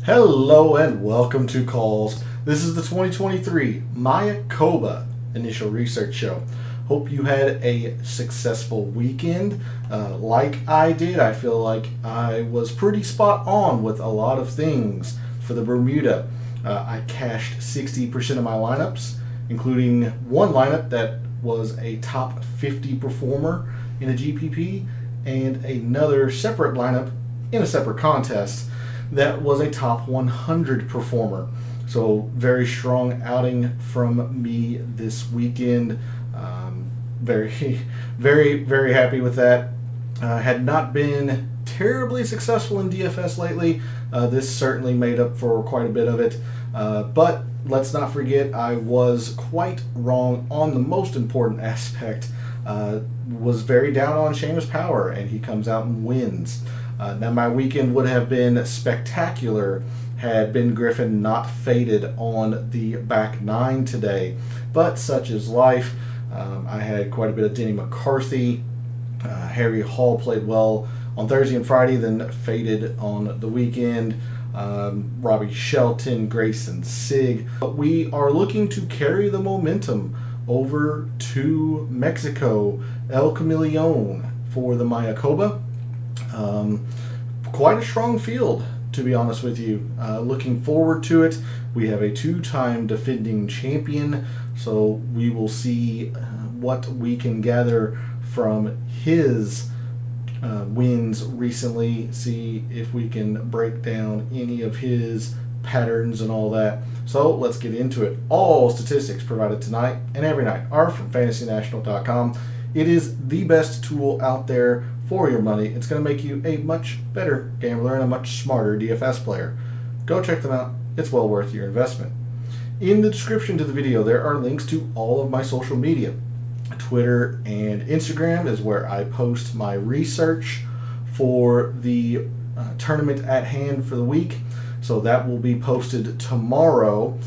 Hello and welcome to Calls. This is the 2023 Mayakoba Initial Research Show. Hope you had a successful weekend. Like I did, I feel like I was pretty spot on with a lot of things for the Bermuda. I cashed 60% of my lineups, including one lineup that was a top 50 performer in a GPP and another separate lineup in a separate contest that was a top 100 performer. So very strong outing from me this weekend. Very, very happy with that. Had not been terribly successful in DFS lately. This certainly made up for quite a bit of it. But let's not forget I was quite wrong on the most important aspect. Was very down on Seamus Power, and he comes out and wins. Now my weekend would have been spectacular had Ben Griffin not faded on the back nine today, but such is life. I had quite a bit of Denny McCarthy. Harry Hall played well on Thursday and Friday, then faded on the weekend. Robbie Shelton, Grayson Sig. But we are looking to carry the momentum over to Mexico, El Camaleon for the Mayakoba. Quite a strong field, to be honest with you. Looking forward to it. We have a two-time defending champion, so we will see what we can gather from his wins recently, see if we can break down any of his patterns and all that. So let's get into it. All statistics provided tonight and every night are from fantasynational.com. It is the best tool out there for your money. It's going to make you a much better gambler and a much smarter DFS player. Go check them out. It's well worth your investment. In the description to the video, there are links to all of my social media. Twitter and Instagram is where I post my research for the tournament at hand for the week. So that will be posted tomorrow.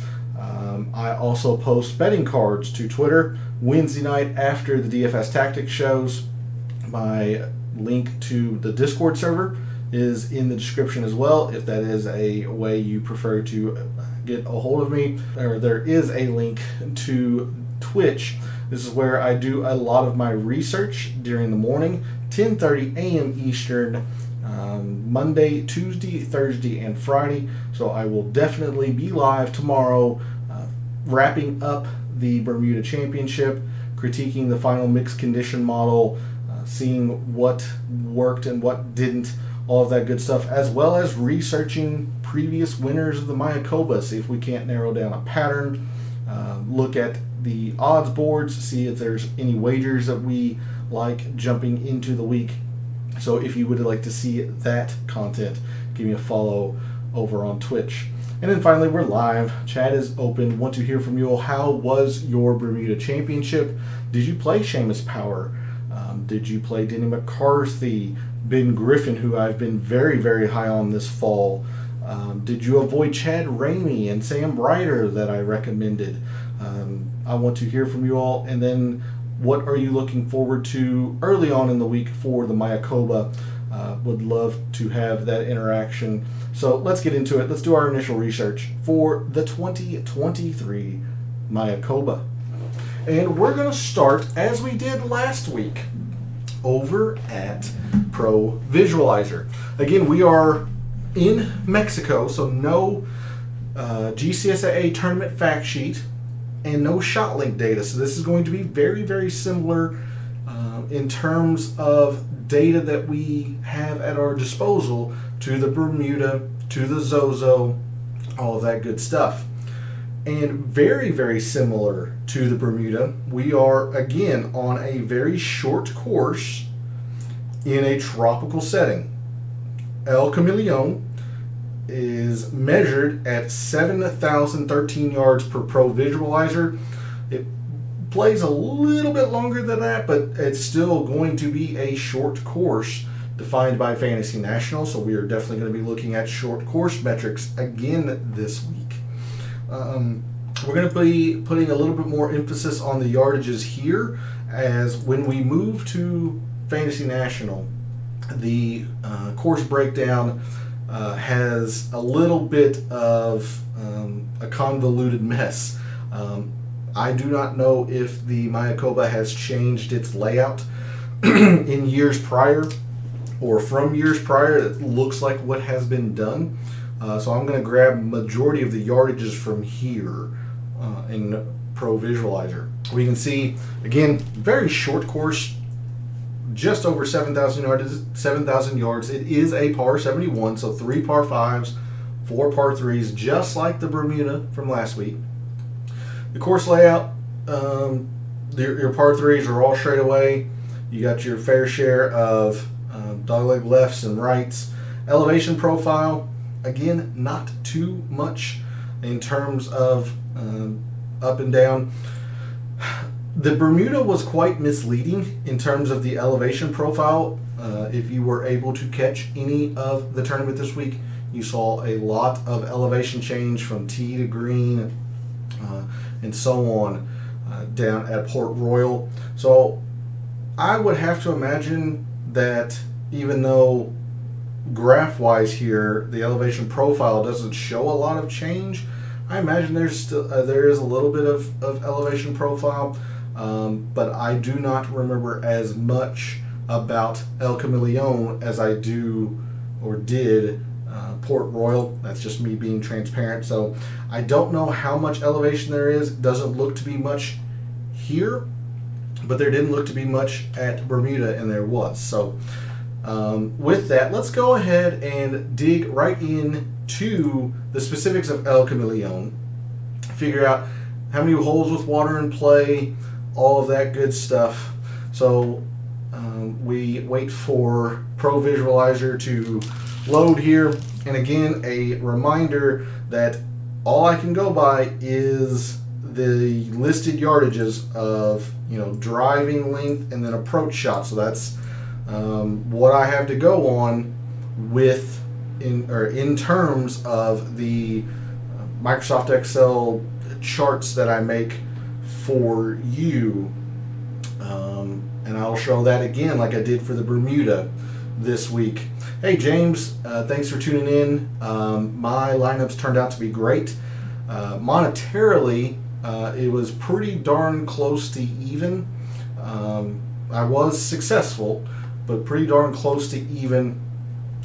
I also post betting cards to Twitter Wednesday night after the DFS Tactics shows. My link to the Discord server is in the description as well, if that is a way you prefer to get a hold of me. There is a link to Twitch. This is where I do a lot of my research during the morning, 10:30 a.m. Eastern, Monday, Tuesday, Thursday, and Friday. So I will definitely be live tomorrow, wrapping up the Bermuda Championship, critiquing the final mixed condition model, seeing what worked and what didn't, all of that good stuff, as well as researching previous winners of the Mayakoba, see if we can't narrow down a pattern, look at the odds boards, see if there's any wagers that we like jumping into the week. So if you would like to see that content, give me a follow over on Twitch. And then finally, we're live. Chat is open. Want to hear from you all. How was your Bermuda Championship? Did you play Seamus Power? Did you play Denny McCarthy, Ben Griffin, who I've been very high on this fall? Did you avoid Chad Ramey and Sam Ryder that I recommended? I want to hear from you all. And then what are you looking forward to early on in the week for the Mayakoba? Would love to have that interaction. So let's get into it. Let's do our initial research for the 2023 Mayakoba. And we're going to start, as we did last week, over at Pro Visualizer. Again, we are in Mexico, so no GCSAA tournament fact sheet and no shot link data. So this is going to be very similar in terms of data that we have at our disposal to the Bermuda, to the Zozo, all of that good stuff. And very similar to the Bermuda, we are again on a very short course in a tropical setting. El Camaleon is measured at 7,013 yards per Pro Visualizer. It plays a little bit longer than that, but it's still going to be a short course defined by Fantasy National, so we are definitely going to be looking at short course metrics again this week. We're going to be putting a little bit more emphasis on the yardages here, as when we move to Fantasy National, the course breakdown has a little bit of a convoluted mess. I do not know if the Mayakoba has changed its layout in years prior or from years prior. It looks like what has been done. So I'm going to grab majority of the yardages from here in Pro Visualizer. We can see, again, very short course, just over 7,000 yards. 7,000 yards. It is a par 71, so 3 par 5s, 4 par 3s, just like the Bermuda from last week. The course layout, your par 3s are all straight away. You got your fair share of dogleg lefts and rights. Elevation profile, again, not too much in terms of up and down. The Bermuda was quite misleading in terms of the elevation profile. If you were able to catch any of the tournament this week, you saw a lot of elevation change from tee to green and so on down at Port Royal. So I would have to imagine that even though graph-wise here the elevation profile doesn't show a lot of change, I imagine there is a little bit of elevation profile, but I do not remember as much about El Camaleon as I do or did Port Royal. That's just me being transparent. So I don't know how much elevation there is. It doesn't look to be much here, but there didn't look to be much at Bermuda, and there was. So with that, let's go ahead and dig right into the specifics of El Camaleon, figure out how many holes with water in play, all of that good stuff. So we wait for Pro Visualizer to load here, and again, a reminder that all I can go by is the listed yardages of driving length and then approach shot. So that's what I have to go on with in terms of the Microsoft Excel charts that I make for you, and I'll show that again like I did for the Bermuda this week. Hey James, thanks for tuning in. My lineups turned out to be great. Monetarily, it was pretty darn close to even. I was successful, but pretty darn close to even.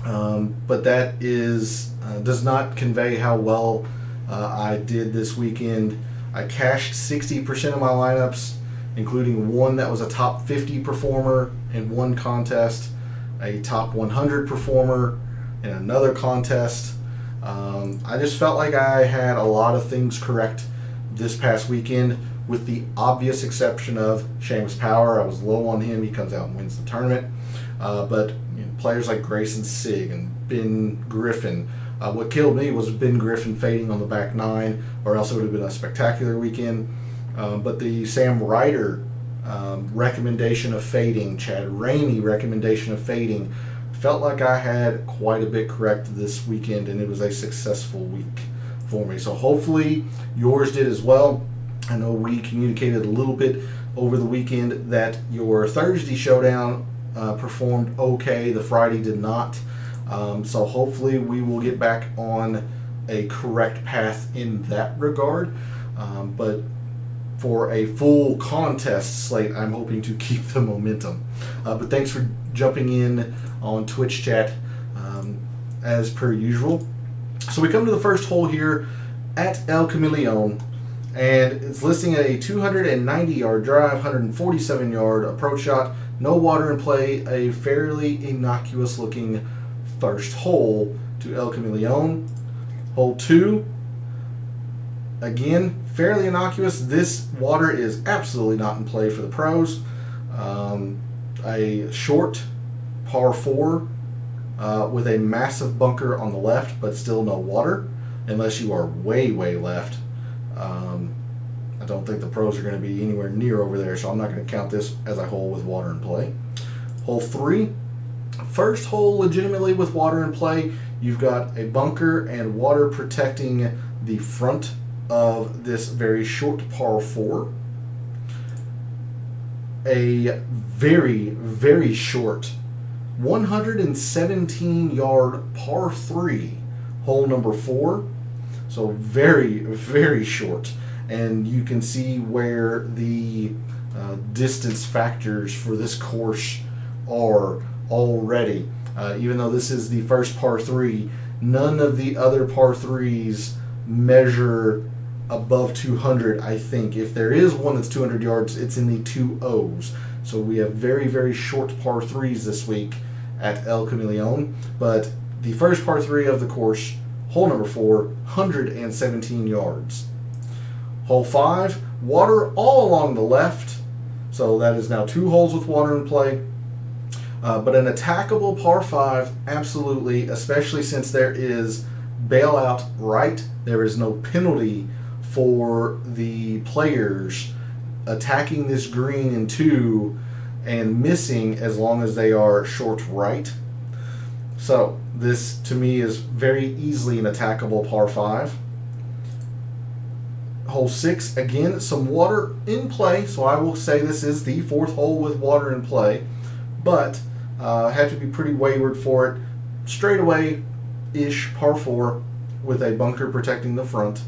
But that does not convey how well I did this weekend. I cashed 60% of my lineups, including one that was a top 50 performer in one contest, a top 100 performer in another contest. I just felt like I had a lot of things correct this past weekend, with the obvious exception of Seamus Power. I was low on him. He comes out and wins the tournament. But players like Grayson Sigg and Ben Griffin. What killed me was Ben Griffin fading on the back nine, or else it would have been a spectacular weekend. But the Sam Ryder recommendation of fading, Chad Rainey recommendation of fading, felt like I had quite a bit correct this weekend, and it was a successful week for me. So hopefully yours did as well. I know we communicated a little bit over the weekend that your Thursday showdown performed okay. The Friday did not. So hopefully we will get back on a correct path in that regard. But for a full contest slate, I'm hoping to keep the momentum. But thanks for jumping in on Twitch chat as per usual. So we come to the first hole here at El Camaleon, and it's listing at a 290-yard drive, 147-yard approach shot, no water in play, a fairly innocuous-looking first hole to El Camaleon. Hole 2, again, fairly innocuous. This water is absolutely not in play for the pros. A short par 4 with a massive bunker on the left, but still no water, unless you are way, way left. I don't think the pros are going to be anywhere near over there, so I'm not going to count this as a hole with water in play. Hole 3, first hole legitimately with water in play. You've got a bunker and water protecting the front of this very short par 4. A very, very short 117-yard par 3, hole number 4. So very, very short. And you can see where the distance factors for this course are already. Even though this is the first par 3, none of the other par 3s measure above 200, I think. If there is one that's 200 yards, it's in the 2.0s. So we have very, very short par 3s this week at El Camaleon. But the first par 3 of the course, hole number 4, 117 yards. Hole 5, water all along the left. So that is now 2 holes with water in play. But an attackable par 5, absolutely, especially since there is bailout right. There is no penalty for the players attacking this green in 2 and missing as long as they are short right. So this to me is very easily an attackable par 5. Hole 6, again, some water in play, so I will say this is the 4th hole with water in play, but have to be pretty wayward for it. Straightaway-ish par 4 with a bunker protecting the front.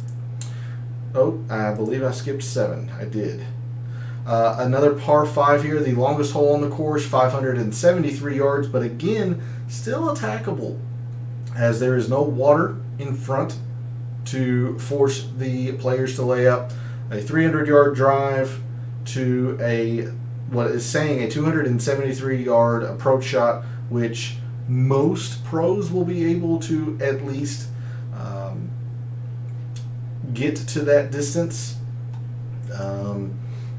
Oh, I believe I skipped 7. I did. Another par 5 here, the longest hole on the course, 573 yards, but again, still attackable, as there is no water in front to force the players to lay up. A 300-yard drive to what is saying a 273-yard approach shot, which most pros will be able to at least get to that distance.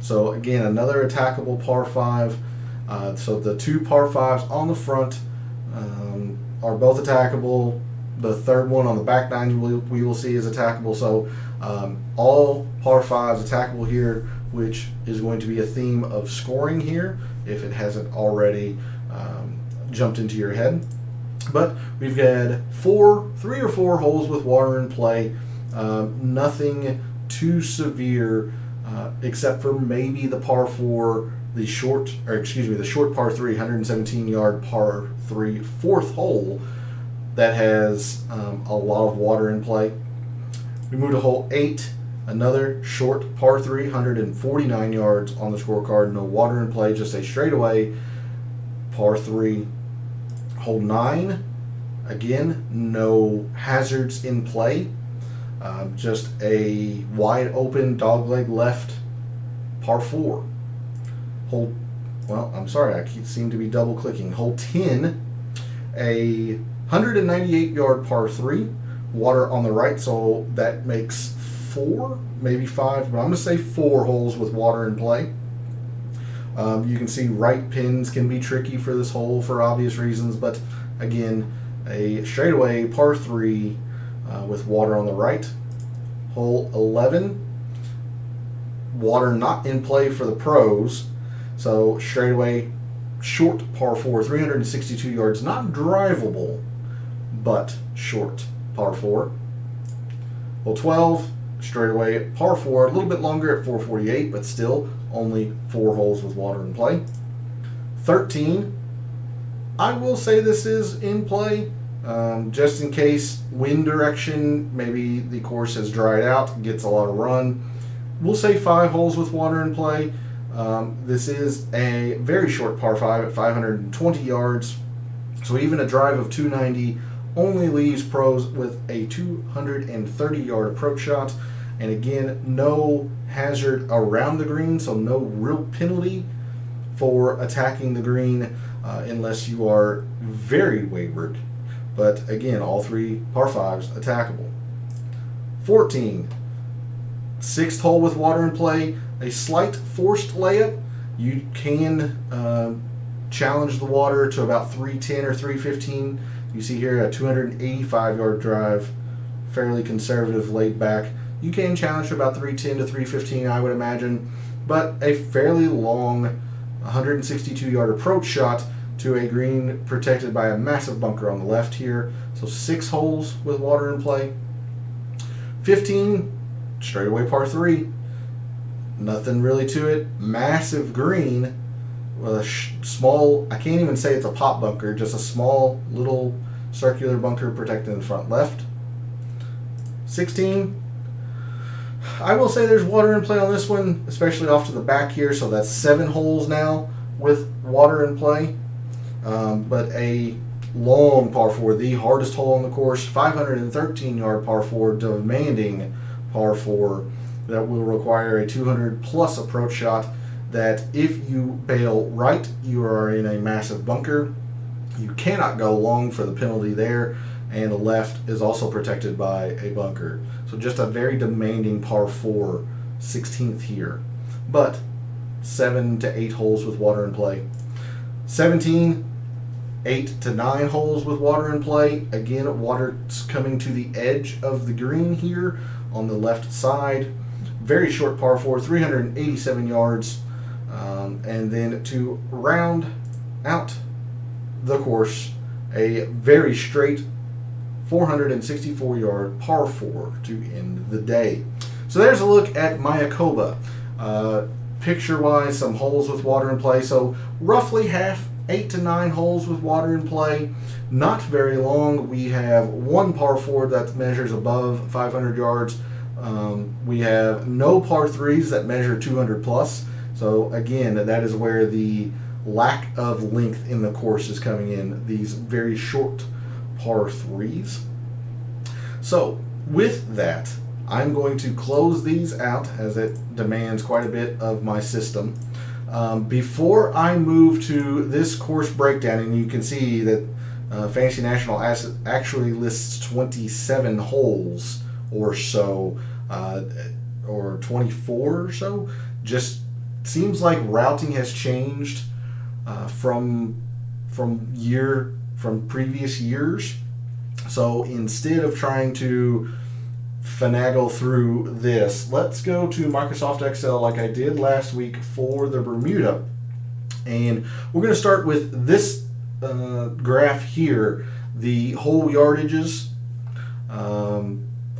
So again, another attackable par 5. So the 2 par 5s on the front are both attackable. The third one on the back 9 we will see is attackable. So all par 5s attackable here, which is going to be a theme of scoring here if it hasn't already jumped into your head. But we've got 3 or 4 holes with water in play. Nothing too severe, except for maybe the par 4, the short par 3, 117-yard par 3, 4th hole that has a lot of water in play. We move to hole 8, another short par 3, 149 yards on the scorecard, no water in play, just a straightaway par 3. Hole 9, again, no hazards in play. Just a wide open dogleg left par 4. I seem to be double clicking. Hole 10, a 198-yard par 3, water on the right, so that makes 4, maybe 5, but I'm going to say 4 holes with water in play. You can see right pins can be tricky for this hole for obvious reasons, but again, a straightaway par 3 with water on the right. Hole 11, water not in play for the pros, so straightaway short par 4, 362 yards, not drivable, but short par 4. Hole 12, straightaway par 4, a little bit longer at 448, but still only 4 holes with water in play. 13, I will say this is in play. Just in case wind direction, maybe the course has dried out, gets a lot of run. We'll say 5 holes with water in play. This is a very short par 5 at 520 yards. So even a drive of 290 only leaves pros with a 230-yard approach shot. And again, no hazard around the green, so no real penalty for attacking the green unless you are very wayward. But again, all 3 par 5s attackable. 14, 6th hole with water in play, a slight forced layup. You can challenge the water to about 310 or 315. You see here a 285-yard drive, fairly conservative, laid back. You can challenge to about 310 to 315, I would imagine, but a fairly long 162-yard approach shot to a green protected by a massive bunker on the left here. So 6 holes with water in play. 15, straightaway par 3. Nothing really to it. Massive green, small, I can't even say it's a pop bunker, just a small little circular bunker protecting the front left. 16. I will say there's water in play on this one, especially off to the back here, so that's 7 holes now with water in play. But a long par 4, the hardest hole on the course, 513-yard par 4, demanding par 4 that will require a 200-plus approach shot that if you bail right, you are in a massive bunker. You cannot go long for the penalty there, and the left is also protected by a bunker. So just a very demanding par 4, 16th here. But 7 to 8 holes with water in play. 17, 8 to 9 holes with water in play. Again, water's coming to the edge of the green here on the left side. Very short par 4, 387 yards. And then to round out the course, a very straight 464-yard par 4 to end the day. So there's a look at Mayakoba. Picture-wise, some holes with water in play. So roughly half, 8 to 9 holes with water in play. Not very long. We have one par 4 that measures above 500 yards. We have no par 3s that measure 200 plus. So again, that is where the lack of length in the course is coming in. These very short par 3s. So with that, I'm going to close these out as it demands quite a bit of my system. Before I move to this course breakdown, and you can see that Fantasy National actually lists 27 holes or so, or 24 or so. Just seems like routing has changed from previous years. So instead of trying to finagle through this, let's go to Microsoft Excel like I did last week for the Bermuda. And we're going to start with this graph here, the hole yardages,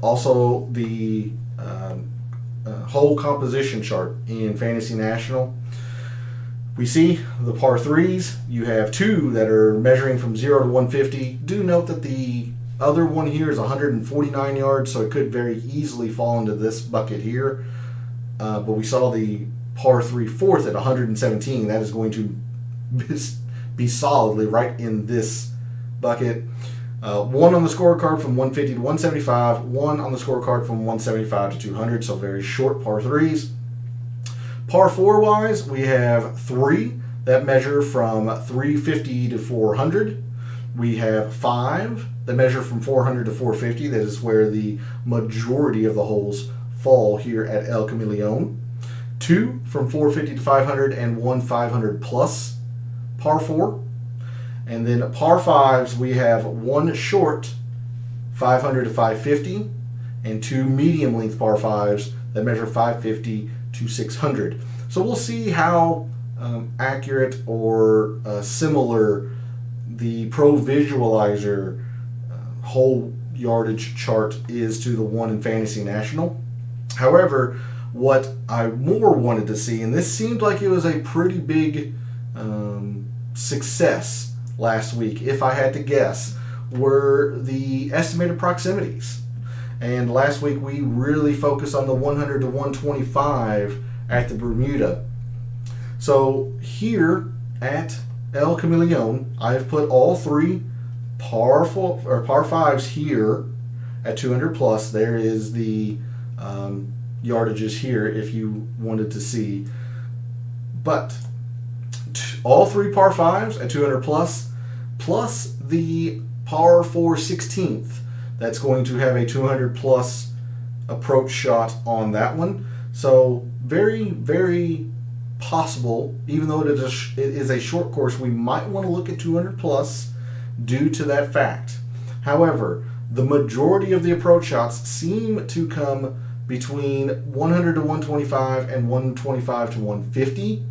also the hole composition chart in Fantasy National. We see the par 3s. You have 2 that are measuring from 0 to 150. Do note that the other one here is 149 yards, so it could very easily fall into this bucket here. But we saw the par 3 fourth at 117. That is going to be solidly right in this bucket. 1 on the scorecard from 150 to 175. 1 on the scorecard from 175 to 200. So very short par 3s. Par 4 wise, we have 3 that measure from 350 to 400. We have 5 that measure from 400 to 450. That is where the majority of the holes fall here at El Camaleon. 2 from 450 to 500 and 1 500 plus par 4. And then par 5s, we have 1 short 500 to 550 and 2 medium length par 5s that measure 550 to 600. So we'll see how accurate or similar the Pro Visualizer hole yardage chart is to the one in Fantasy National. However, what I more wanted to see, and this seemed like it was a pretty big success last week, if I had to guess, were the estimated proximities. And last week we really focused on the 100 to 125 at the Bermuda. So here at El Camaleon, I've put all 3 par 5s here at 200 plus. There is the yardages here if you wanted to see. But all 3 par 5s at 200 plus the par 4 16th. That's going to have a 200 plus approach shot on that one. So very, very possible, even though it is a short course, we might want to look at 200 plus due to that fact. However, the majority of the approach shots seem to come between 100 to 125 and 125 to 150.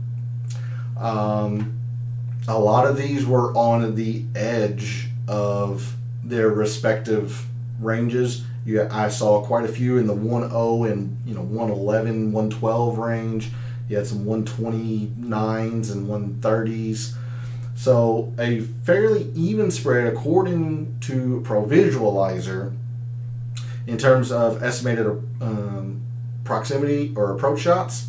A lot of these were on the edge of their respective ranges. I saw quite a few in the 1.0 and 111, 112 range. You had some 129s and 130s. So a fairly even spread according to Pro Visualizer in terms of estimated proximity or approach shots.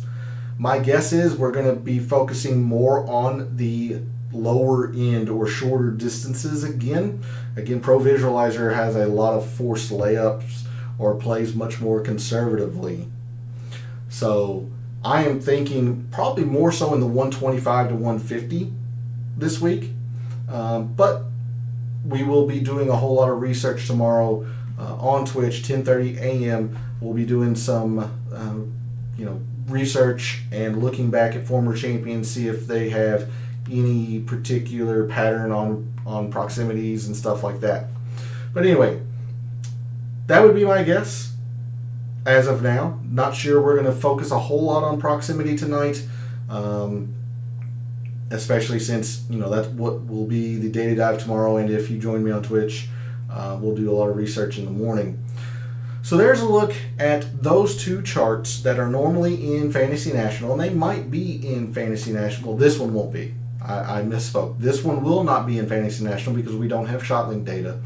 My guess is we're going to be focusing more on the lower end or shorter distances again. Again, Pro Visualizer has a lot of forced layups or plays much more conservatively. So I am thinking probably more so in the 125 to 150 this week. But we will be doing a whole lot of research tomorrow on Twitch, 10:30 a.m. We'll be doing some research and looking back at former champions, see if they have any particular pattern on proximities and stuff like that. But anyway, that would be my guess as of now. Not sure we're going to focus a whole lot on proximity tonight, especially since that's what will be the daily dive tomorrow. And if you join me on Twitch, we'll do a lot of research in the morning. So there's a look at those two charts that are normally in Fantasy National, and they might be in Fantasy National. Well, this one won't be. I misspoke. This one will not be in Fantasy National because we don't have shot link data.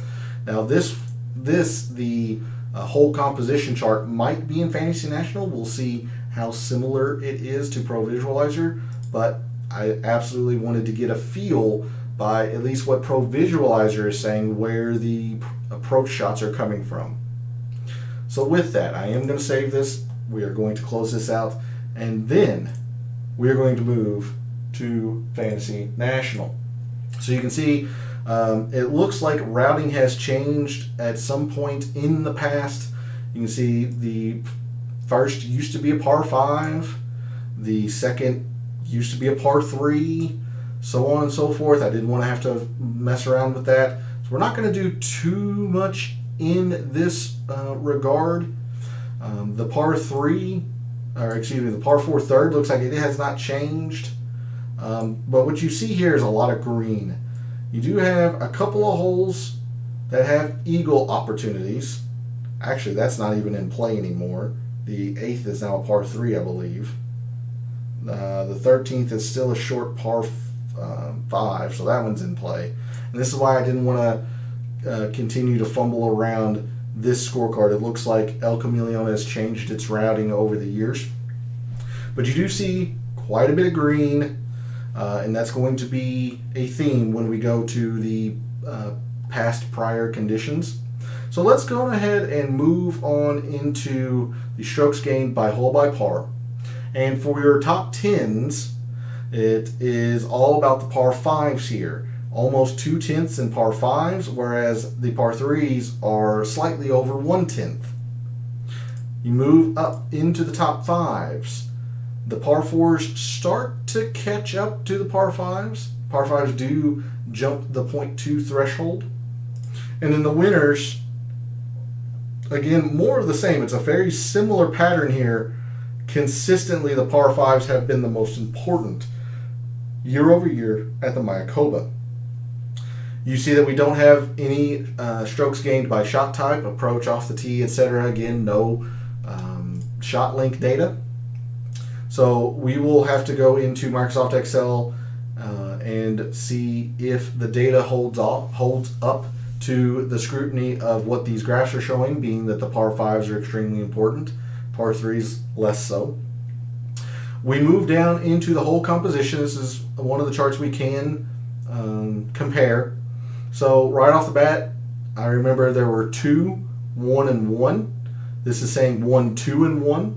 Now the whole composition chart might be in Fantasy National. We'll see how similar it is to Pro Visualizer, but I absolutely wanted to get a feel by at least what Pro Visualizer is saying where the approach shots are coming from. So with that, I am going to save this. We are going to close this out, and then we are going to move to Fantasy National. So you can see it looks like routing has changed at some point in the past. You can see the first used to be a par 5, the second used to be a par 3, so on and so forth. I didn't want to have to mess around with that. So we're not going to do too much in this regard. The par 4 third looks like it has not changed. But what you see here is a lot of green. You do have a couple of holes that have eagle opportunities. Actually, that's not even in play anymore. The 8th is now a par 3, I believe. The 13th is still a short par 5, so that one's in play. And this is why I didn't want to continue to fumble around this scorecard. It looks like El Camaleon has changed its routing over the years. But you do see quite a bit of green, and that's going to be a theme when we go to the past prior conditions. So let's go ahead and move on into the strokes gained by hole by par. And for your top 10s, it is all about the par 5s here. Almost 2/10 in par 5s, whereas the par 3s are slightly over 1/10. You move up into the top 5s. The par 4s start to catch up to the par 5s. Par 5s do jump the 0.2 threshold. And then the winners, again, more of the same. It's a very similar pattern here. Consistently, the par 5s have been the most important year over year at the Mayakoba. You see that we don't have any strokes gained by shot type, approach, off the tee, etc. Again, no shot link data. So we will have to go into Microsoft Excel and see if the data holds up to the scrutiny of what these graphs are showing, being that the par 5s are extremely important, par 3s less so. We move down into the whole composition. This is one of the charts we can compare. So right off the bat, I remember there were 2, 1, and 1. This is saying 1, 2, and 1.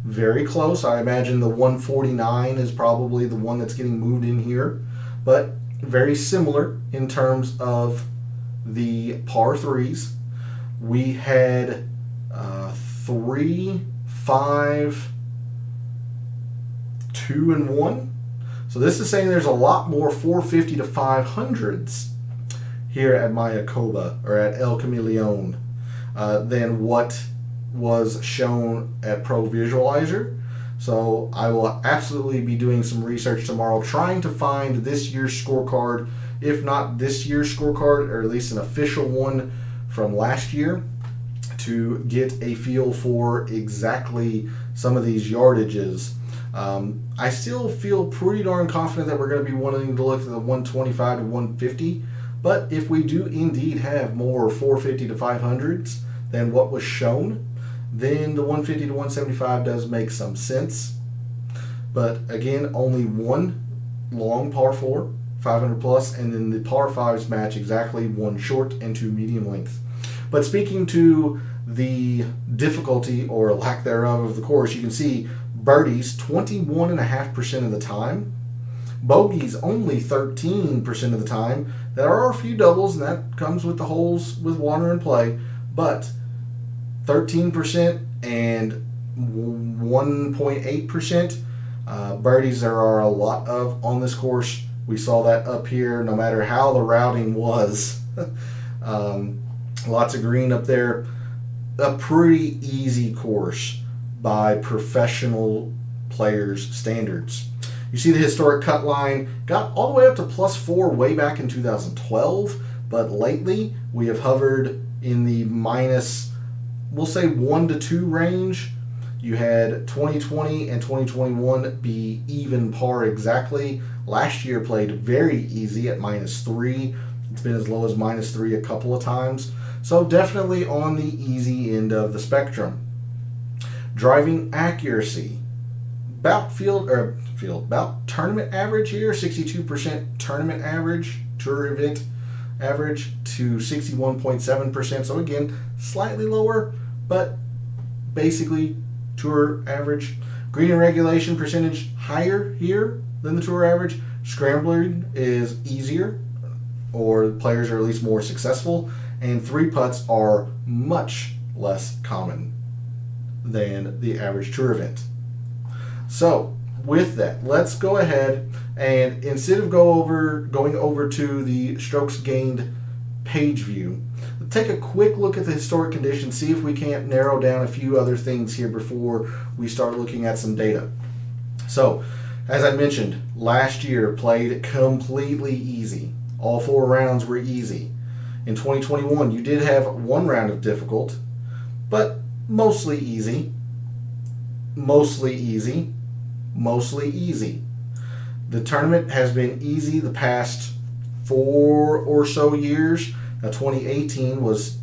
Very close. I imagine the 149 is probably the one that's getting moved in here, but very similar in terms of the par 3s. We had 3, 5, 2, and 1. So this is saying there's a lot more 450 to 500s here at Mayakoba or at El Camaleon than what was shown at Pro Visualizer. So I will absolutely be doing some research tomorrow, trying to find this year's scorecard, if not this year's scorecard, or at least an official one from last year, to get a feel for exactly some of these yardages. I still feel pretty darn confident that we're going to be wanting to look at the 125 to 150. But if we do indeed have more 450 to 500s than what was shown, then the 150 to 175 does make some sense. But again, only one long par 4, 500 plus, and then the par 5s match exactly one short and two medium length. But speaking to the difficulty or lack thereof of the course, you can see birdies 21.5% of the time, bogeys only 13% of the time. There are a few doubles, and that comes with the holes with water in play, but 13% and 1.8% birdies there are a lot of on this course. We saw that up here, no matter how the routing was. Lots of green up there. A pretty easy course by professional players' standards. You see the historic cut line got all the way up to +4 way back in 2012, but lately we have hovered in the minus, we'll say 1 to 2 range. You had 2020 and 2021 be even par exactly. Last year played very easy at -3. It's been as low as -3 a couple of times. So definitely on the easy end of the spectrum. Driving accuracy. About about tournament average here, 62% tournament average, tour event average to 61.7%. So again, slightly lower, but basically tour average. Green and regulation percentage higher here than the tour average. Scrambling is easier, or players are at least more successful, and 3 putts are much less common than the average tour event. So with that, let's go ahead and instead of going over to the strokes gained page view, take a quick look at the historic conditions, see if we can't narrow down a few other things here before we start looking at some data. So, as I mentioned, last year played completely easy. All 4 rounds were easy. In 2021, you did have 1 round of difficult, but mostly easy. Mostly easy. Mostly easy. The tournament has been easy the past 4 or so years. Now 2018 was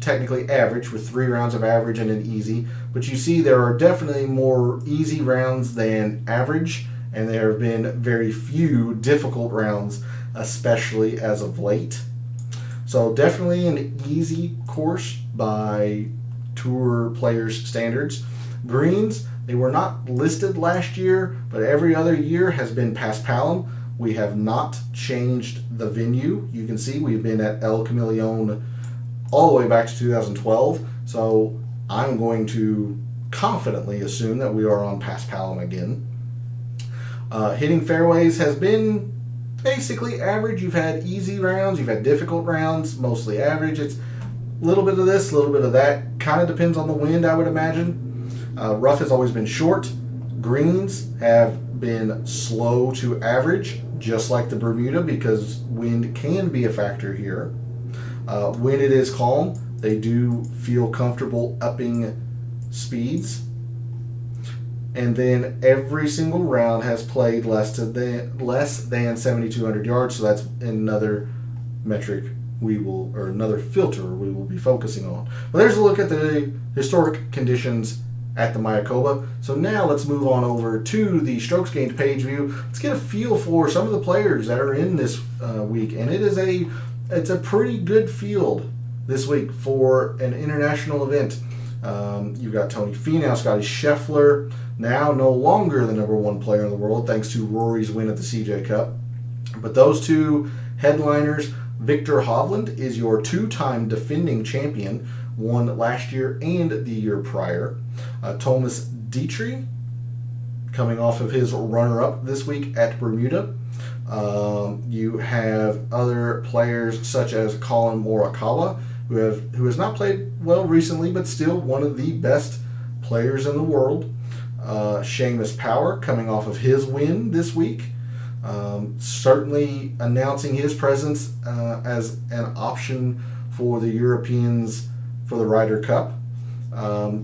technically average with 3 rounds of average and an easy, but you see there are definitely more easy rounds than average, and there have been very few difficult rounds, especially as of late. So definitely an easy course by tour players' standards. Greens, they were not listed last year, but every other year has been paspalum. We have not changed the venue. You can see we've been at El Camaleon all the way back to 2012. So I'm going to confidently assume that we are on paspalum again. Hitting fairways has been basically average. You've had easy rounds, you've had difficult rounds, mostly average. It's a little bit of this, a little bit of that. Kind of depends on the wind, I would imagine. Rough has always been short. Greens have been slow to average, just like the Bermuda, because wind can be a factor here. When it is calm, they do feel comfortable upping speeds. And then every single round has played less than 7,200 yards, so that's another metric another filter we will be focusing on. But there's a look at the historic conditions at the Mayakoba. So now let's move on over to the strokes gained page view. Let's get a feel for some of the players that are in this week, and it's a pretty good field this week for an international event. You've got Tony Finau, Scotty Scheffler, now no longer the #1 player in the world thanks to Rory's win at the CJ Cup. But those 2 headliners, Victor Hovland is your 2-time defending champion, won last year and the year prior. Thomas Dietrich, coming off of his runner-up this week at Bermuda. You have other players such as Colin Morikawa, who has not played well recently, but still one of the best players in the world. Seamus Power, coming off of his win this week. Certainly announcing his presence as an option for the Europeans for the Ryder Cup.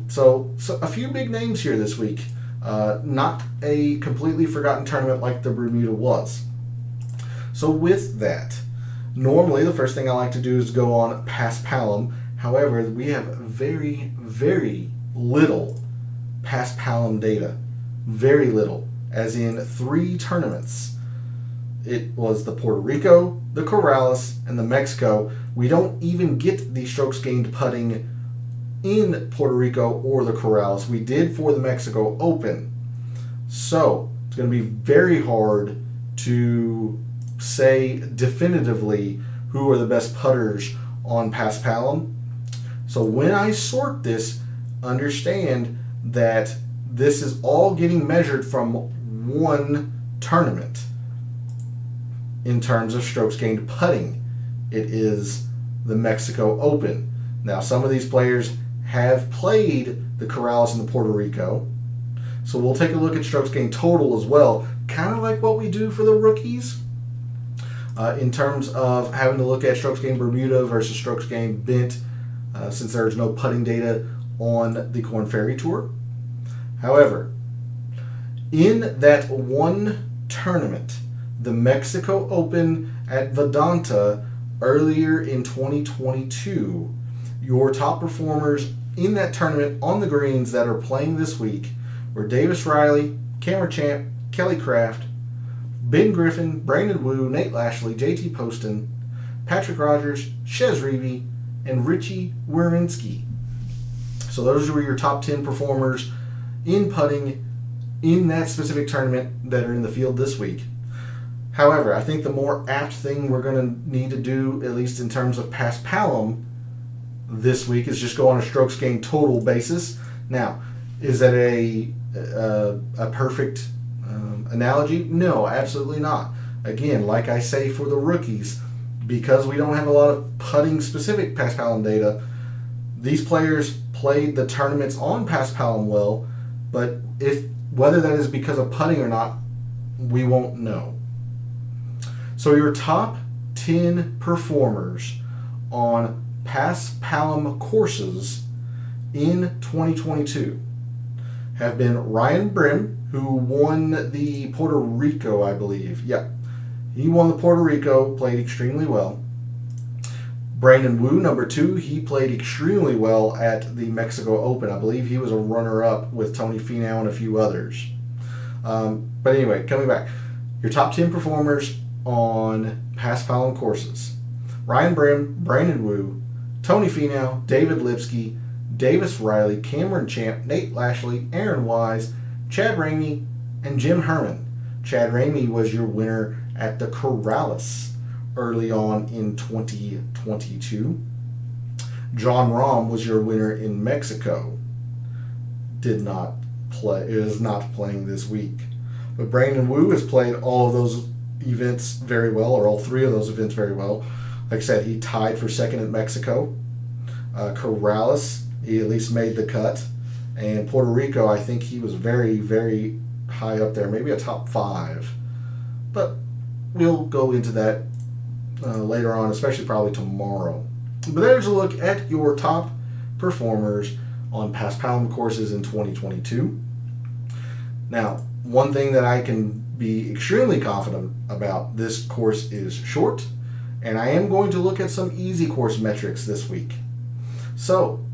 So a few big names here this week. Not a completely forgotten tournament like the Bermuda was. So with that, normally the first thing I like to do is go on Paspalum. However, we have very, very little Paspalum data. Very little. As in 3 tournaments. It was the Puerto Rico, the Corrales, and the Mexico. We don't even get the strokes gained putting in Puerto Rico or the Corrales. We did for the Mexico Open. So it's going to be very hard to say definitively who are the best putters on Paspalum. So when I sort this, understand that this is all getting measured from one tournament in terms of strokes gained putting. It is the Mexico Open. Now, some of these players have played the Corrales and the Puerto Rico, so we'll take a look at strokes gained total as well, kind of like what we do for the rookies, in terms of having to look at strokes gained Bermuda versus strokes gained Bent, since there's no putting data on the Korn Ferry Tour. However, in that one tournament, the Mexico Open at Vedanta earlier in 2022, your top performers in that tournament on the greens that are playing this week were Davis Riley, Cameron Champ, Kelly Craft, Ben Griffin, Brandon Wu, Nate Lashley, JT Poston, Patrick Rogers, Shez Reavie, and Richie Wierenski. So those were your top 10 performers in putting in that specific tournament that are in the field this week. However, I think the more apt thing we're going to need to do, at least in terms of Paspalum this week, is just go on a strokes gained total basis. Now, is that a perfect analogy? No, absolutely not. Again, like I say for the rookies, because we don't have a lot of putting specific Paspalum data, these players played the tournaments on Paspalum well, but whether that is because of putting or not, we won't know. So your top 10 performers on Paspalum courses in 2022 have been Ryan Brim, who won the Puerto Rico, I believe. Yep. He won the Puerto Rico, played extremely well. Brandon Wu, number 2, he played extremely well at the Mexico Open. I believe he was a runner-up with Tony Finau and a few others. But anyway, coming back. Your top 10 performers on Paspalum courses. Ryan Brim, Brandon Wu, Tony Finau, David Lipsky, Davis Riley, Cameron Champ, Nate Lashley, Aaron Wise, Chad Ramey, and Jim Herman. Chad Ramey was your winner at the Corrales early on in 2022. John Rahm was your winner in Mexico. Did not play, is not playing this week. But Brandon Wu has played all of those events very well, or all 3 of those events very well. Like I said, he tied for second at Mexico. Corrales, he at least made the cut. And Puerto Rico, I think he was very, very high up there, maybe a top 5. But we'll go into that later on, especially probably tomorrow. But there's a look at your top performers on Paspalum courses in 2022. Now, one thing that I can be extremely confident about, this course is short, and I am going to look at some easy course metrics this week. So,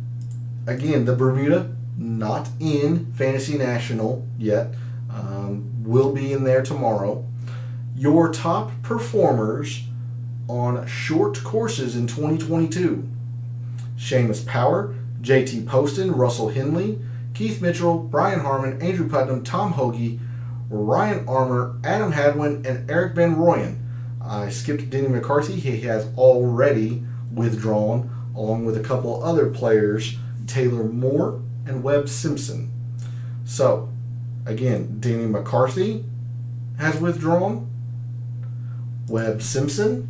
again, the Bermuda, not in Fantasy National yet, will be in there tomorrow. Your top performers on short courses in 2022. Seamus Power, JT Poston, Russell Henley, Keith Mitchell, Brian Harmon, Andrew Putnam, Tom Hoagie, Ryan Armour, Adam Hadwin, and Eric Van Rooyen. I skipped Denny McCarthy. He has already withdrawn, along with a couple other players, Taylor Moore and Webb Simpson. So, again, Denny McCarthy has withdrawn. Webb Simpson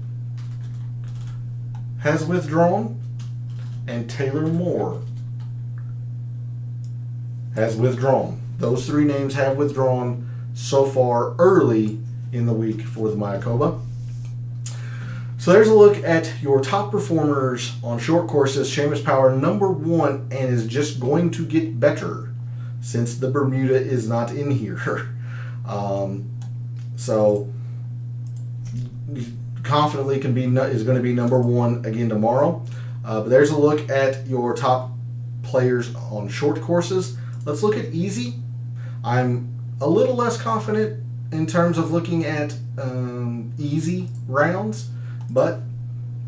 has withdrawn. And Taylor Moore has withdrawn. Those 3 names have withdrawn so far early in the week for the Mayakoba. So there's a look at your top performers on short courses. Seamus Power, number 1, and is just going to get better since the Bermuda is not in here. So confidently is going to be number one again tomorrow. But there's a look at your top players on short courses. Let's look at easy. I'm a little less confident in terms of looking at easy rounds, but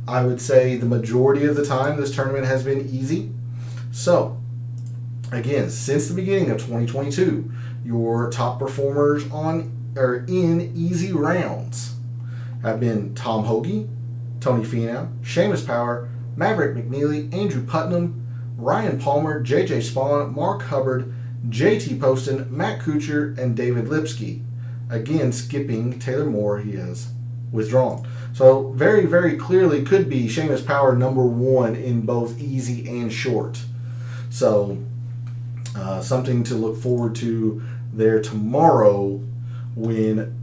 I would say the majority of the time this tournament has been easy. So again, since the beginning of 2022, your top performers in easy rounds have been Tom Hoge, Tony Finau, Seamus Power, Maverick McNeely, Andrew Putnam, Ryan Palmer, JJ Spawn, Mark Hubbard, JT Poston, Matt Kuchar, and David Lipsky. Again, skipping Taylor Moore, he has withdrawn. So very, very clearly could be Seamus Power number one in both easy and short. So something to look forward to there tomorrow when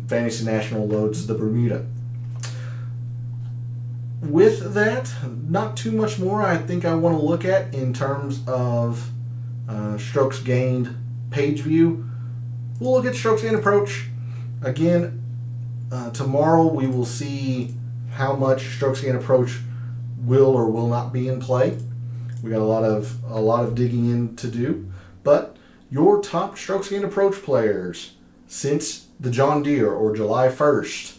Fantasy National loads the Bermuda. With that, not too much more I think I want to look at in terms of strokes gained page view. We'll look at strokes gained approach. Again, tomorrow we will see how much strokes gained approach will or will not be in play. We got a lot of digging in to do. But your top strokes gained approach players since the John Deere or July 1st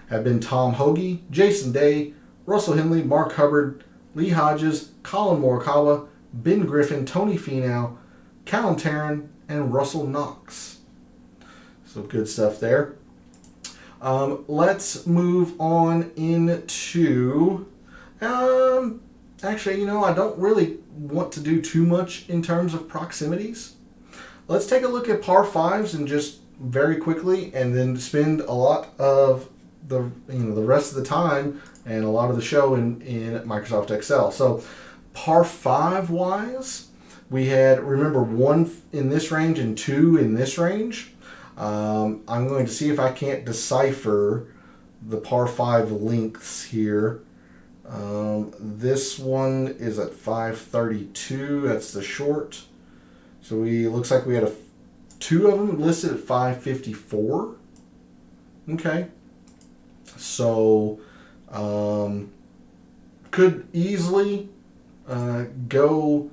have been Tom Hoge, Jason Day, Russell Henley, Mark Hubbard, Lee Hodges, Colin Morikawa, Ben Griffin, Tony Finau, Callum Tarrant, and Russell Knox. So good stuff there. Let's move on into... actually, I don't really want to do too much in terms of proximities. Let's take a look at par fives and just very quickly, and then spend a lot of the rest of the time and a lot of the show in Microsoft Excel. So par five wise, we had, remember, 1 in this range and 2 in this range. I'm going to see if I can't decipher the par 5 lengths here. This one is at 532. That's the short. So looks like we had 2 of them listed at 554. Okay. So could easily go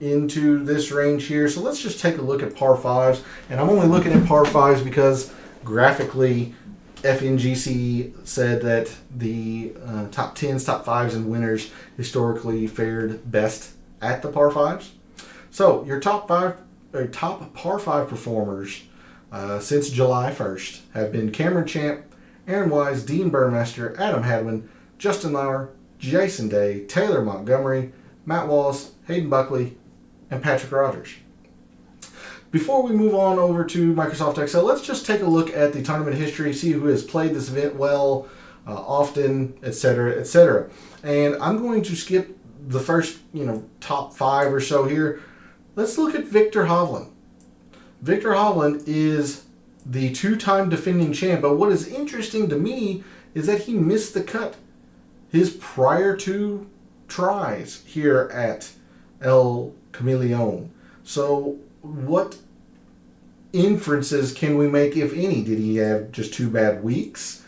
into this range here. So let's just take a look at par 5s. And I'm only looking at par 5s because graphically FNGC said that the top 10s, top 5s, and winners historically fared best at the par 5s. So your top par 5 performers since July 1st have been Cameron Champ, Aaron Wise, Dean Burmester, Adam Hadwin, Justin Lauer, Jason Day, Taylor Montgomery, Matt Wallace, Hayden Buckley, and Patrick Rogers. Before we move on over to Microsoft Excel, let's just take a look at the tournament history, see who has played this event well, often, etc., etc. And I'm going to skip the first, top 5 or so here. Let's look at Victor Hovland. Victor Hovland is the 2-time defending champ, but what is interesting to me is that he missed the cut his prior 2 tries here at El Camaleon. So what inferences can we make, if any? Did he have just 2 bad weeks?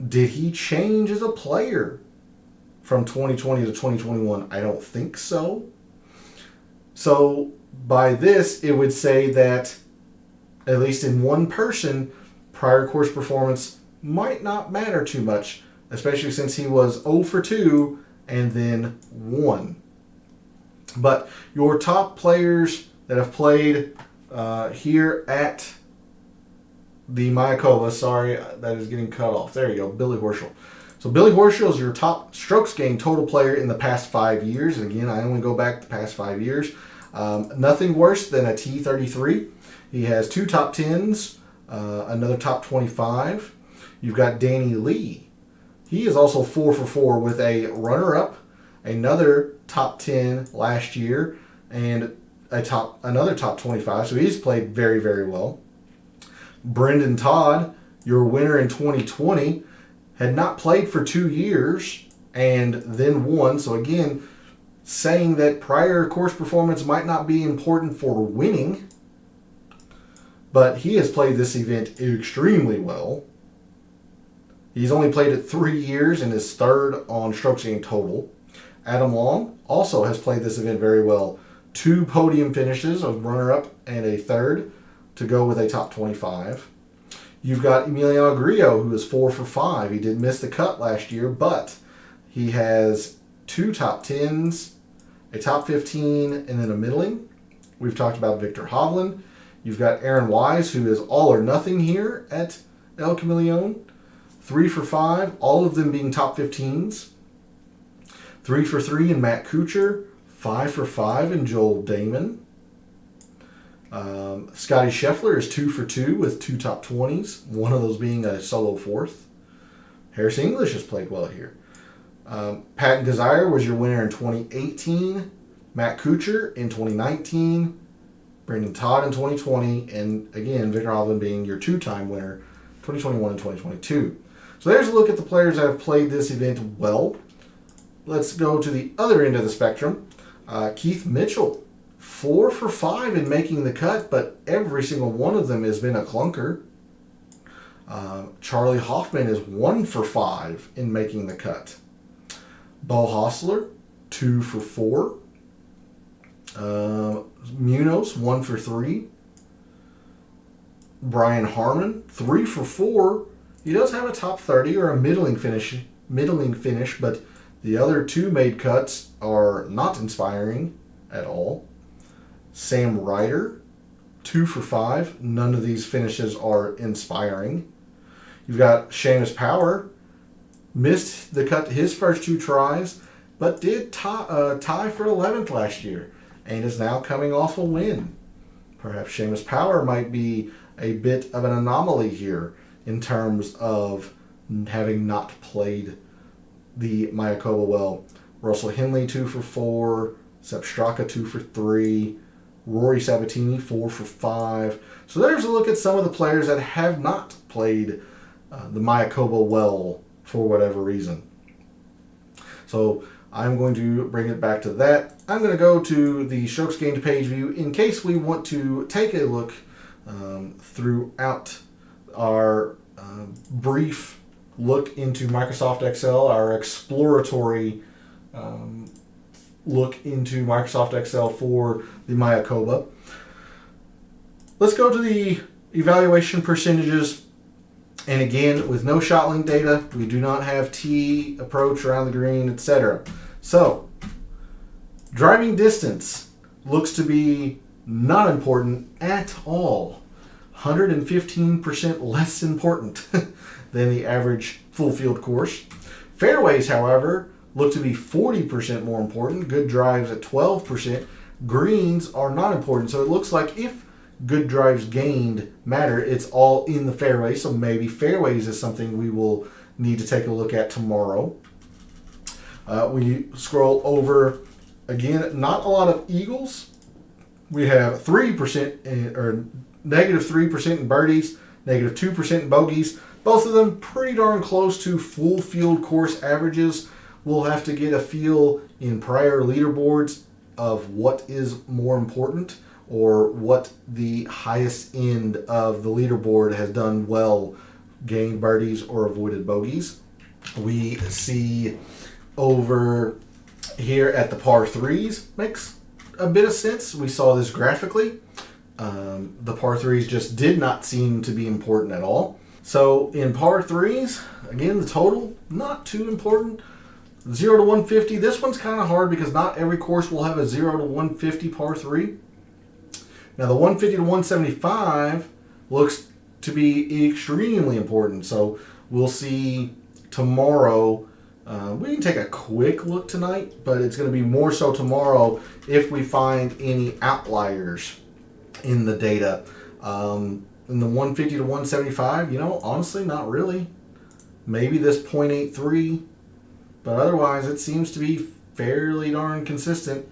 Did he change as a player from 2020 to 2021? I don't think so. So by this, it would say that, at least in one person, prior course performance might not matter too much, especially since he was 0 for 2 and then 1. But your top players that have played here at the Mayakoba, sorry, that is getting cut off. There you go, Billy Horschel. So Billy Horschel is your top strokes gained total player in the past 5 years. And again, I only go back the past 5 years. Nothing worse than a T33. He has 2 top 10s, another top 25. You've got Danny Lee. He is also 4 for 4 with a runner-up, another top 10 last year, and another top 25. So he's played very, very well. Brendan Todd, your winner in 2020, had not played for 2 years and then won. So again, saying that prior course performance might not be important for winning, but he has played this event extremely well. He's only played it 3 years and is third on strokes gained total. Adam Long also has played this event very well. 2 podium finishes, a runner-up and a third, to go with a top 25. You've got Emiliano Grillo, who is 4 for 5. He did miss the cut last year, but he has 2 top 10s, a top 15, and then a middling. We've talked about Victor Hovland. You've got Aaron Wise, who is all or nothing here at El Camaleon. 3 for 5, all of them being top 15s. 3 for 3 in Matt Kuchar. 5 for 5 in Joel Damon. Scotty Scheffler is 2 for 2 with 2 top 20s, one of those being a solo fourth. Harris English has played well here. Patton Kizzire was your winner in 2018. Matt Kuchar in 2019. Brendan Todd in 2020. And again, Victor Hovland being your 2-time winner, 2021 and 2022. So there's a look at the players that have played this event well. Let's go to the other end of the spectrum. Keith Mitchell, 4 for 5 in making the cut, but every single one of them has been a clunker. Charlie Hoffman is 1 for 5 in making the cut. Bo Hostler, 2 for 4. Munoz, 1 for 3. Brian Harmon, 3 for 4. He does have a top 30 or a middling finish, but the other 2 made cuts are not inspiring at all. Sam Ryder, 2 for 5. None of these finishes are inspiring. You've got Seamus Power, missed the cut his first 2 tries, but did tie for 11th last year and is now coming off a win. Perhaps Seamus Power might be a bit of an anomaly here in terms of having not played the Mayakoba well. Russell Henley, 2 for 4. Sepp Straka, 2 for 3. Rory Sabatini, 4 for 5. So there's a look at some of the players that have not played the Mayakoba well for whatever reason. So I'm going to bring it back to that. I'm going to go to the strokes gained page view in case we want to take a look throughout our brief look into Microsoft Excel, our exploratory look into Microsoft Excel for the Mayakoba. Let's go to the evaluation percentages. And again, with no shot link data, we do not have tee, approach around the green, etc. So, driving distance looks to be not important at all. 115% less important than the average full field course. Fairways, however, look to be 40% more important. Good drives at 12%. Greens are not important. So it looks like if good drives gained matter, it's all in the fairway. So maybe fairways is something we will need to take a look at tomorrow. When you scroll over, again, not a lot of eagles. We have 3% or negative 3% in birdies, negative 2% in bogeys. Both of them pretty darn close to full field course averages. We'll have to get a feel in prior leaderboards of what is more important or what the highest end of the leaderboard has done well, gained birdies or avoided bogeys. We see over here at the par threes, makes a bit of sense. We saw this graphically. The par threes just did not seem to be important at all. So in par threes, again, the total, not too important. 0 to 150. This one's kind of hard because not every course will have a 0 to 150 par 3. Now the 150 to 175 looks to be extremely important. So we'll see tomorrow. We can take a quick look tonight, but it's going to be more so tomorrow if we find any outliers in the data. In the 150 to 175, honestly, not really. Maybe this 0.83. But otherwise, it seems to be fairly darn consistent.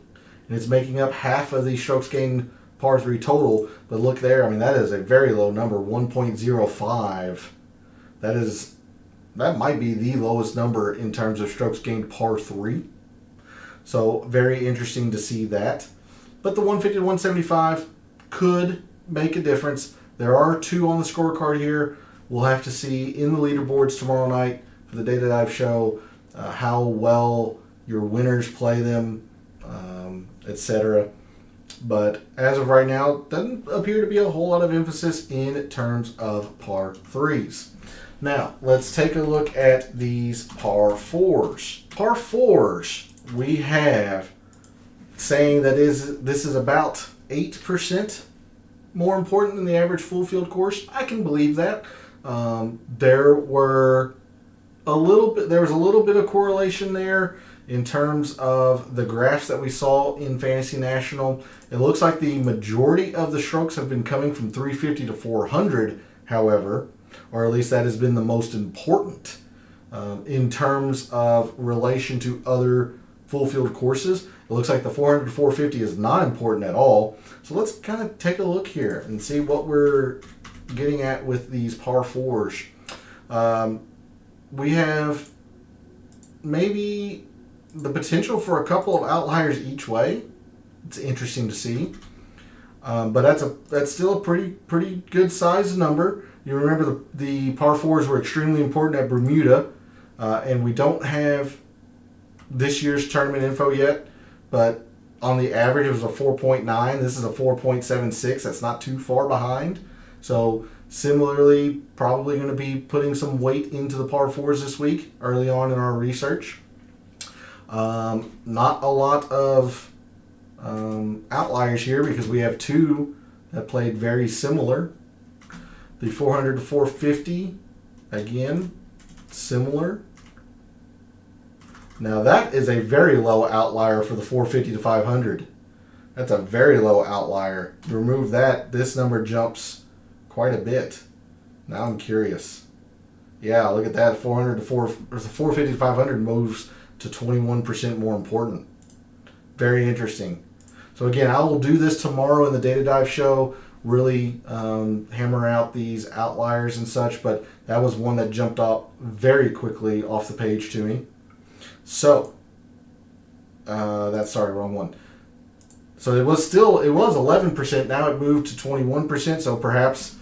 And it's making up half of the strokes gained par 3 total. But look there, that is a very low number, 1.05. That might be the lowest number in terms of strokes gained par 3. So very interesting to see that. But the 150 to 175 could make a difference. There are 2 on the scorecard here. We'll have to see in the leaderboards tomorrow night for the Data Dive show how well your winners play them, etc. But as of right now, doesn't appear to be a whole lot of emphasis in terms of par 3s. Now, let's take a look at these par 4s. Par 4s, we have saying that this is about 8% more important than the average full field course. I can believe that. There was a little bit of correlation there in terms of the graphs that we saw in Fantasy National. It looks like the majority of the strokes have been coming from 350 to 400, however, or at least that has been the most important in terms of relation to other full field courses. It looks like the 400 to 450 is not important at all. So let's kind of take a look here and see what we're getting at with these par 4s. We have maybe the potential for a couple of outliers each way. It's interesting to see, but that's still a pretty good size number. You remember the par 4s were extremely important at Bermuda, and we don't have this year's tournament info yet, but on the average it was a 4.9. This is a 4.76. That's not too far behind. So similarly, probably going to be putting some weight into the par 4s this week early on in our research. Not a lot of outliers here because we have 2 that played very similar. The 400 to 450, again, similar. Now that is a very low outlier for the 450 to 500. That's a very low outlier. Remove that, this number jumps quite a bit. Now I'm curious. Yeah, look at that. 450 to 500 moves to 21% more important. Very interesting. So again, I will do this tomorrow in the Data Dive show. Really hammer out these outliers and such, but that was one that jumped up very quickly off the page to me. So wrong one. So it was 11%. Now it moved to 21%. So perhaps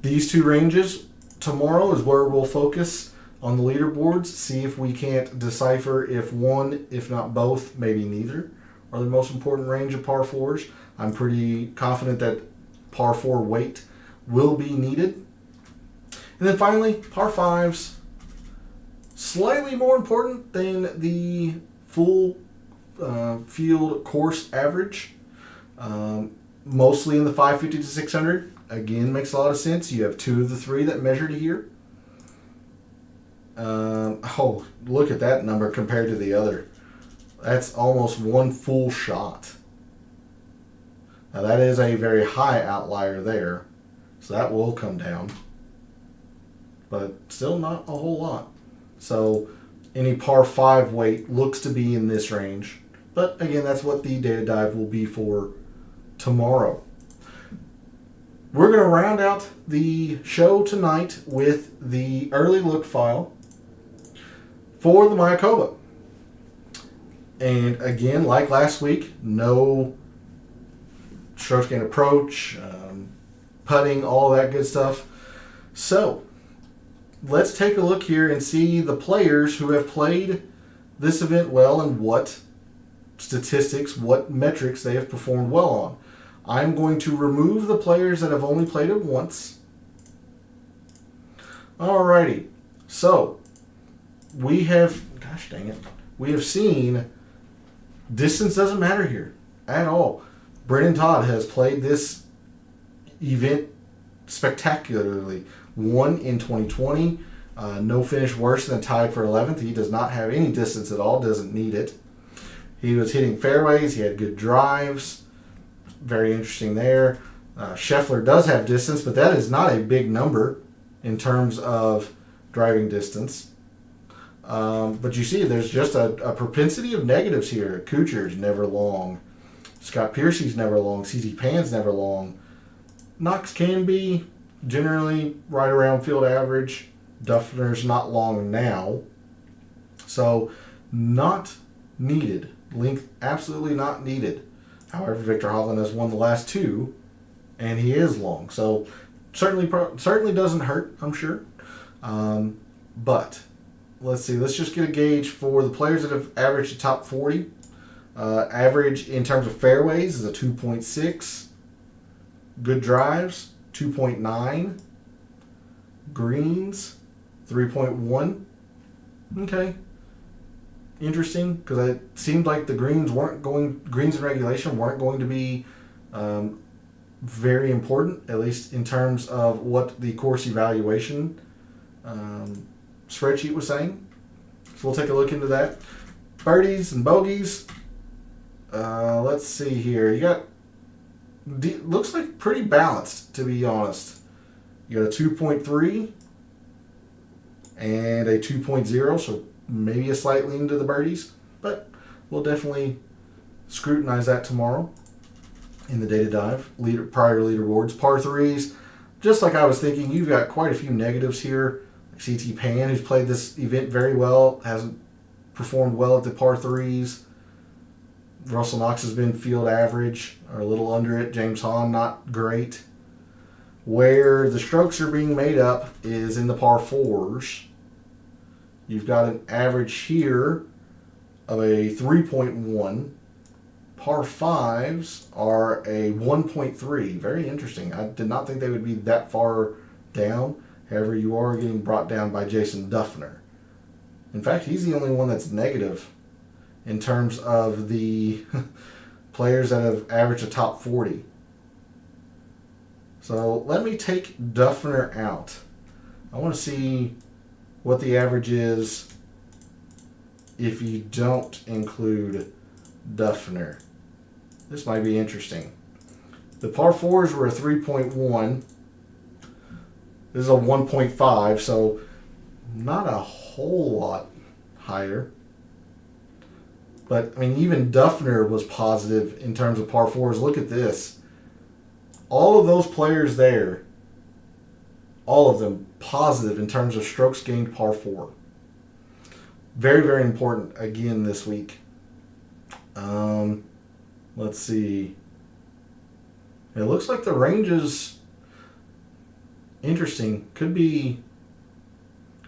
these 2 ranges tomorrow is where we'll focus on the leaderboards. See if we can't decipher if one, if not both, maybe neither, are the most important range of par 4s. I'm pretty confident that par 4 weight will be needed. And then finally, par 5s. Slightly more important than the full field course average. Mostly in the 550 to 600. Again, makes a lot of sense. You have 2 of the 3 that measured here. Look at that number compared to the other. That's almost 1 full shot. Now that is a very high outlier there. So that will come down. But still not a whole lot. So any par 5 weight looks to be in this range. But again, that's what the Data Dive will be for tomorrow. We're going to round out the show tonight with the early look file for the Mayakoba. And again, like last week, no strokes gained approach, putting, all that good stuff. So let's take a look here and see the players who have played this event well and what statistics, what metrics they have performed well on. I'm going to remove the players that have only played it once. Alrighty, so we have, gosh dang it, we have seen distance doesn't matter here at all. Brendan Todd has played this event spectacularly. Won in 2020. No finish worse than tied for 11th. He does not have any distance at all. Doesn't need it. He was hitting fairways. He had good drives. Very interesting there. Scheffler does have distance, but that is not a big number in terms of driving distance. But you see, there's just a propensity of negatives here. Kuchar's never long. Scott Piercy's never long. CZ Pan's never long. Knox can be generally right around field average. Duffner's not long now. So not needed. Length absolutely not needed. However, Victor Hovland has won the last two, and he is long. So certainly doesn't hurt, I'm sure. But let's see. Let's just get a gauge for the players that have averaged the top 40. Average in terms of fairways is a 2.6. Good drives, 2.9. Greens, 3.1. Okay. Interesting, because it seemed like the greens in regulation weren't going to be very important, at least in terms of what the course evaluation spreadsheet was saying. So we'll take a look into that. Birdies and bogeys. Let's see here. You got looks like pretty balanced, to be honest. You got a 2.3 and a 2.0, so maybe a slight lean to the birdies, but we'll definitely scrutinize that tomorrow in the data dive. Prior leaderboards, par threes, just like I was thinking, you've got quite a few negatives here. CT Pan, who's played this event very well, hasn't performed well at the par threes. Russell Knox has been field average, or a little under it. James Hahn, not great. Where the strokes are being made up is in the par fours. You've got an average here of a 3.1. Par fives are a 1.3. Very interesting. I did not think they would be that far down. However, you are getting brought down by Jason Duffner. In fact, he's the only one that's negative in terms of the players that have averaged a top 40. So let me take Duffner out. I want to see what the average is if you don't include Duffner. This might be interesting. The par fours were a 3.1. This is a 1.5, so not a whole lot higher. But, I mean, even Duffner was positive in terms of par fours. Look at this. All of those players there, all of them positive in terms of strokes gained par four. Very, very important again this week. Let's see. It looks like the range is interesting. Could be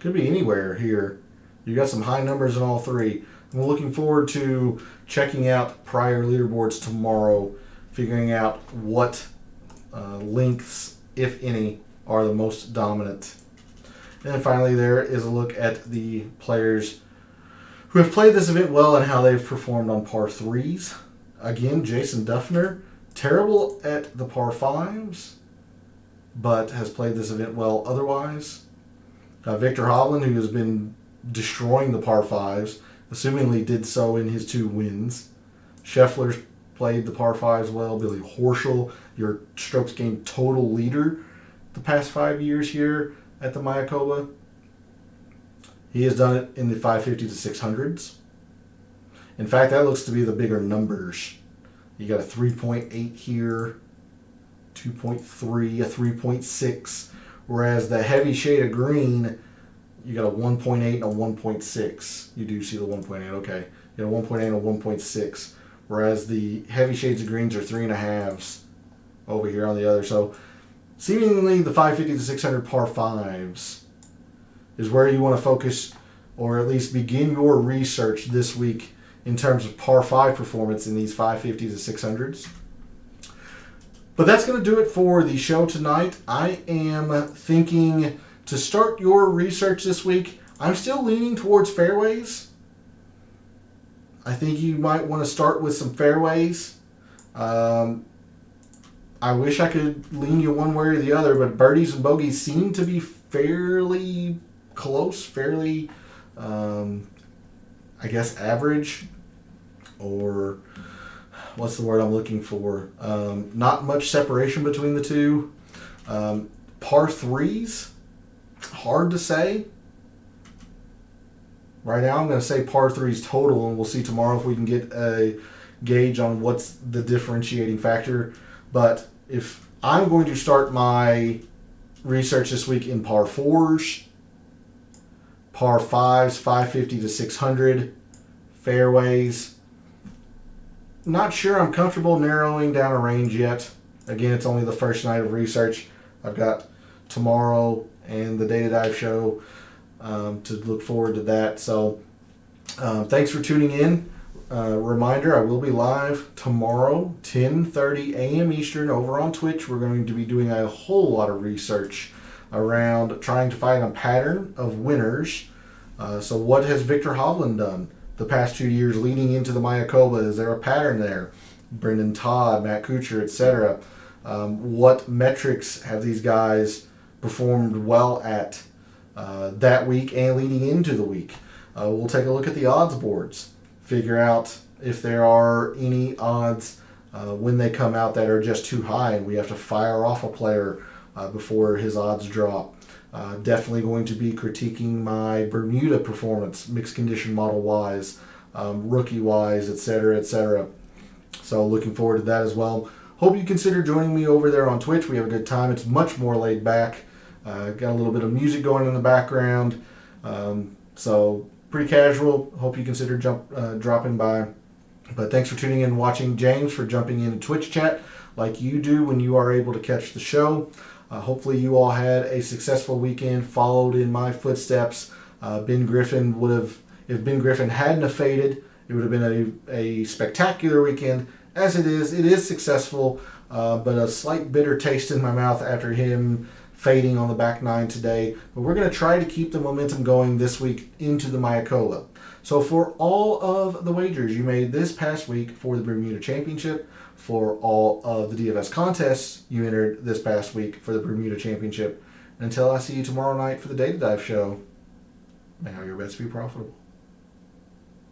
anywhere here. You got some high numbers in all three. I'm looking forward to checking out prior leaderboards tomorrow, figuring out what lengths, if any, are the most dominant. And then finally, there is a look at the players who have played this event well and how they've performed on par threes. Again, Jason Duffner, terrible at the par fives, but has played this event well otherwise. Victor Hovland, who has been destroying the par fives, assumingly did so in his 2 wins. Scheffler's played the par fives well. Billy Horschel, your strokes gained total leader the past 5 years here at the Mayakoba. He has done it in the 550 to 600s. In fact, that looks to be the bigger numbers. You got a 3.8 here, 2.3, a 3.6, whereas the heavy shade of green, you got a 1.8 and a 1.6. You do see the 1.8, okay. You got a 1.8 and a 1.6, whereas the heavy shades of greens are 3.5s over here on the other. So seemingly the 550 to 600 par fives is where you want to focus, or at least begin your research this week in terms of par 5 performance in these 550 to 600s. But that's going to do it for the show tonight. I am thinking to start your research this week, I'm still leaning towards fairways. I think you might want to start with some fairways. I wish I could lean you one way or the other, but birdies and bogeys seem to be fairly close, fairly, I guess, average, or what's the word I'm looking for? Not much separation between the two. Par threes, hard to say. Right now I'm going to say par threes total, and we'll see tomorrow if we can get a gauge on what's the differentiating factor. But if I'm going to start my research this week in par fours, par fives, 550 to 600, fairways. Not sure I'm comfortable narrowing down a range yet. Again, it's only the first night of research. I've got tomorrow and the Data Dive show to look forward to that. So thanks for tuning in. Reminder, I will be live tomorrow, 10:30 a.m. Eastern, over on Twitch. We're going to be doing a whole lot of research around trying to find a pattern of winners. So what has Victor Hovland done the past 2 years leading into the Mayakoba? Is there a pattern there? Brendan Todd, Matt Kuchar, etc. What metrics have these guys performed well at that week and leading into the week? We'll take a look at the odds boards, figure out if there are any odds when they come out that are just too high and we have to fire off a player before his odds drop. Definitely going to be critiquing my Bermuda performance, mixed condition model wise, rookie wise, etc., etc. So looking forward to that as well. Hope you consider joining me over there on Twitch. We have a good time. It's much more laid back. Got a little bit of music going in the background. So pretty casual. Hope you consider dropping by. But thanks for tuning in and watching. James for jumping in Twitch chat like you do when you are able to catch the show. Hopefully you all had a successful weekend, followed in my footsteps. Ben Griffin would have, if Ben Griffin hadn't have faded, it would have been a spectacular weekend. As it is successful, but a slight bitter taste in my mouth after him fading on the back nine today. But we're going to try to keep the momentum going this week into the Mayakoba. So for all of the wagers you made this past week for the Bermuda Championship, for all of the DFS contests you entered this past week for the Bermuda Championship, and until I see you tomorrow night for the Data Dive show, may all your bets be profitable.